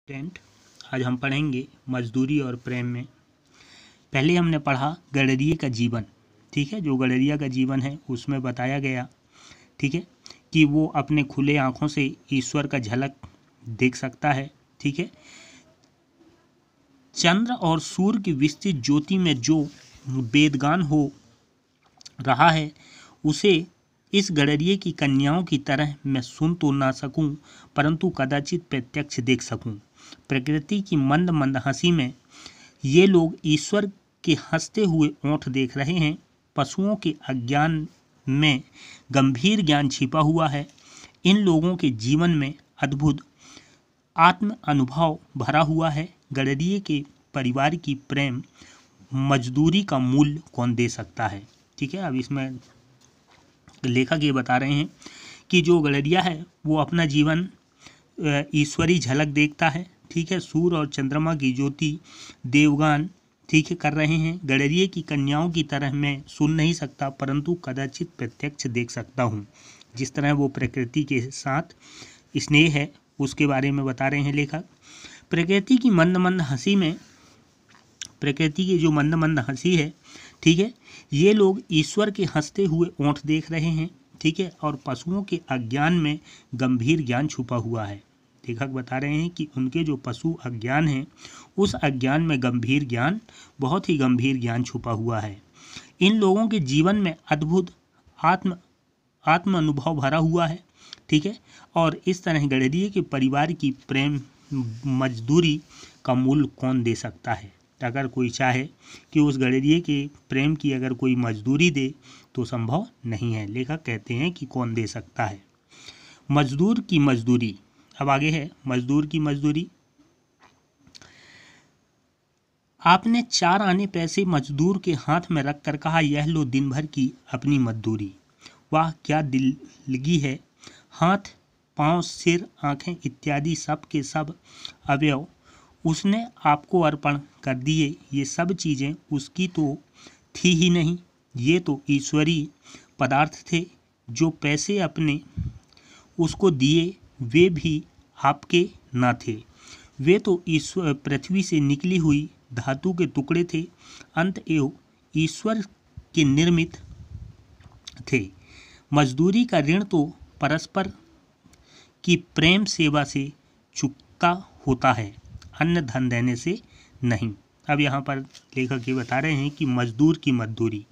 Student, आज हम पढ़ेंगे मजदूरी और प्रेम में। पहले हमने पढ़ा गडरिये का जीवन। ठीक है, जो गडरिया का जीवन है उसमें बताया गया, ठीक है, कि वो अपने खुले आँखों से ईश्वर का झलक देख सकता है। ठीक है, चंद्र और सूर्य की विस्तृत ज्योति में जो वेदगान हो रहा है उसे इस गडरिये की कन्याओं की तरह मैं सुन तो ना सकूं, परंतु कदाचित प्रत्यक्ष देख सकूं। प्रकृति की मंद मंद हंसी में ये लोग ईश्वर के हंसते हुए ओंठ देख रहे हैं। पशुओं के अज्ञान में गंभीर ज्ञान छिपा हुआ है। इन लोगों के जीवन में अद्भुत आत्म अनुभव भरा हुआ है। गडरिये के परिवार की प्रेम मजदूरी का मूल्य कौन दे सकता है। ठीक है, अब इसमें लेखक ये बता रहे हैं कि जो गडरिया है वो अपना जीवन ईश्वरी झलक देखता है। ठीक है, सूर्य और चंद्रमा की ज्योति देवगान ठीक है कर रहे हैं। गडरिये की कन्याओं की तरह मैं सुन नहीं सकता, परंतु कदाचित प्रत्यक्ष देख सकता हूँ। जिस तरह वो प्रकृति के साथ स्नेह है उसके बारे में बता रहे हैं लेखक। प्रकृति की मंद मंद हंसी में, प्रकृति की जो मंद मंद हंसी है, ठीक है, ये लोग ईश्वर के हंसते हुए ओंठ देख रहे हैं। ठीक है, और पशुओं के अज्ञान में गंभीर ज्ञान छुपा हुआ है। लेखक बता रहे हैं कि उनके जो पशु अज्ञान हैं उस अज्ञान में गंभीर ज्ञान, बहुत ही गंभीर ज्ञान छुपा हुआ है। इन लोगों के जीवन में अद्भुत आत्म अनुभव भरा हुआ है। ठीक है, और इस तरह गडरिये के परिवार की प्रेम मजदूरी का मूल्य कौन दे सकता है। अगर कोई चाहे कि उस गडरिये के प्रेम की अगर कोई मजदूरी दे तो संभव नहीं है। लेखक कहते हैं कि कौन दे सकता है। मजदूर की मजदूरी, अब आगे है मजदूर की मजदूरी। आपने 4 आने पैसे मजदूर के हाथ में रख कर कहा, यह लो दिन भर की अपनी मजदूरी। वाह क्या दिलगी है। हाथ, पाँव, सिर, आँखें इत्यादि सब के सब अवयव उसने आपको अर्पण कर दिए। ये सब चीज़ें उसकी तो थी ही नहीं, ये तो ईश्वरीय पदार्थ थे। जो पैसे अपने उसको दिए वे भी आपके ना थे, वे तो ईश्वर पृथ्वी से निकली हुई धातु के टुकड़े थे, अतएव ईश्वर के निर्मित थे। मजदूरी का ऋण तो परस्पर की प्रेम सेवा से चुकता होता है, अन्न धन देने से नहीं। अब यहाँ पर लेखक ये बता रहे हैं कि मजदूर की मजदूरी,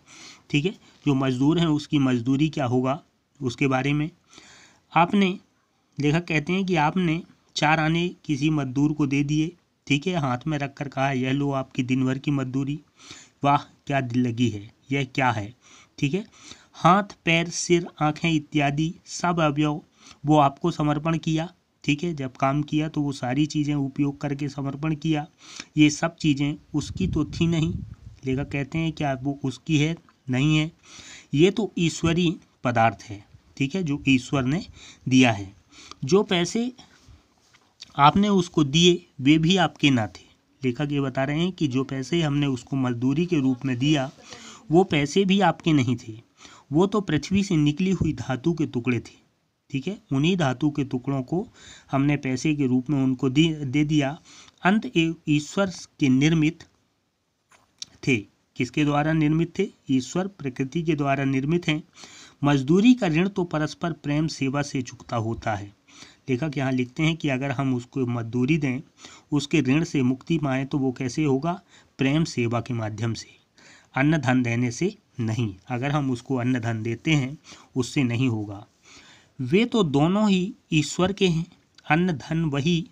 ठीक है, जो मजदूर हैं उसकी मजदूरी क्या होगा उसके बारे में। आपने, लेखक कहते हैं कि आपने 4 आने किसी मजदूर को दे दिए, ठीक है, हाथ में रख कर कहा, यह लो आपकी दिन भर की मजदूरी। वाह क्या दिल लगी है, यह क्या है। ठीक है, हाथ, पैर, सिर, आँखें इत्यादि सब अवयव वो आपको समर्पण किया। ठीक है, जब काम किया तो वो सारी चीज़ें उपयोग करके समर्पण किया। ये सब चीज़ें उसकी तो थी नहीं। लेखक कहते हैं क्या वो उसकी है, नहीं है, ये तो ईश्वरीय पदार्थ है। ठीक है, जो ईश्वर ने दिया है। जो पैसे आपने उसको दिए वे भी आपके ना थे। लेखक ये बता रहे हैं कि जो पैसे हमने उसको मजदूरी के रूप में दिया वो पैसे भी आपके नहीं थे, वो तो पृथ्वी से निकली हुई धातु के टुकड़े थे। ठीक है, उन्हीं धातु के टुकड़ों को हमने पैसे के रूप में उनको दे दिया। अंत ईश्वर के निर्मित थे। किसके द्वारा निर्मित थे? ईश्वर प्रकृति के द्वारा निर्मित हैं। मजदूरी का ऋण तो परस्पर प्रेम सेवा से चुकता होता है। लेखक यहाँ लिखते हैं कि अगर हम उसको मजदूरी दें, उसके ऋण से मुक्ति पाएँ तो वो कैसे होगा? प्रेम सेवा के माध्यम से, अन्न धन देने से नहीं। अगर हम उसको अन्न धन देते हैं उससे नहीं होगा। वे तो दोनों ही ईश्वर के हैं। अन्न धन वही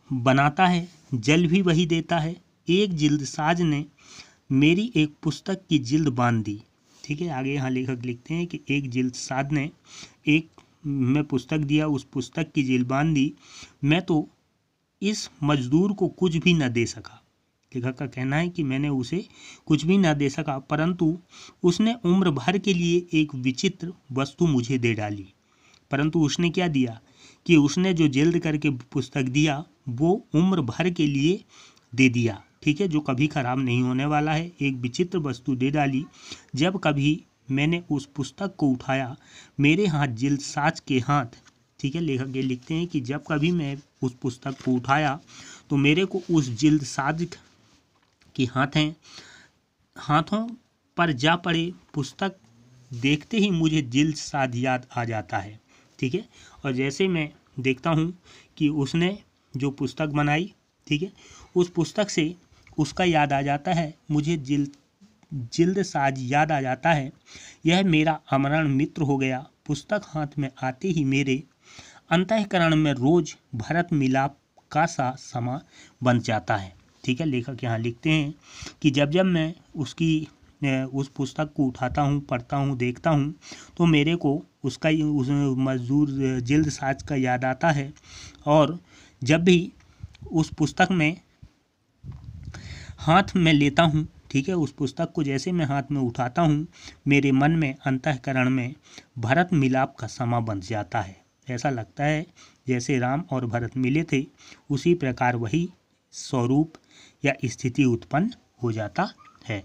बनाता है, जल भी वही देता है। एक जिल्दसाज ने मेरी एक पुस्तक की जिल्द बांध दी। ठीक है, आगे यहाँ लेखक लिखते हैं कि एक जिल्दसाज ने एक में पुस्तक दिया, उस पुस्तक की जिल्द बांध दी। मैं तो इस मजदूर को कुछ भी न दे सका। लेखक का कहना है कि मैंने उसे कुछ भी न दे सका, परंतु उसने उम्र भर के लिए एक विचित्र वस्तु मुझे दे डाली। परंतु उसने क्या दिया कि उसने जो जिल्द करके पुस्तक दिया वो उम्र भर के लिए दे दिया। ठीक है, जो कभी खराब नहीं होने वाला है, एक विचित्र वस्तु दे डाली। जब कभी मैंने उस पुस्तक को उठाया, मेरे हाथ जिल्दसाज के हाथ ठीक है। लेखक ये लिखते हैं कि जब कभी मैं उस पुस्तक को उठाया तो मेरे को उस जिल्द साज की हाथों पर जा पड़े पुस्तक देखते ही मुझे जिल्द साज याद आ जाता है। ठीक है। और जैसे मैं देखता हूँ कि उसने जो पुस्तक बनाई, ठीक है, उस पुस्तक से उसका याद आ जाता है, मुझे जिल्द साज याद आ जाता है। यह मेरा अमरण मित्र हो गया। पुस्तक हाथ में आते ही मेरे अंतःकरण में रोज भरत मिलाप का सा समा बन जाता है। ठीक है। लेखक यहाँ लिखते हैं कि जब जब मैं उस पुस्तक को उठाता हूँ, पढ़ता हूँ, देखता हूँ तो मेरे को उस मजदूर जिल्द साज का याद आता है। और जब भी उस पुस्तक में हाथ में लेता हूँ, ठीक है, उस पुस्तक को जैसे मैं हाथ में उठाता हूँ, मेरे मन में अंतःकरण में भरत मिलाप का समा बन जाता है। ऐसा लगता है जैसे राम और भरत मिले थे, उसी प्रकार वही स्वरूप या स्थिति उत्पन्न हो जाता है।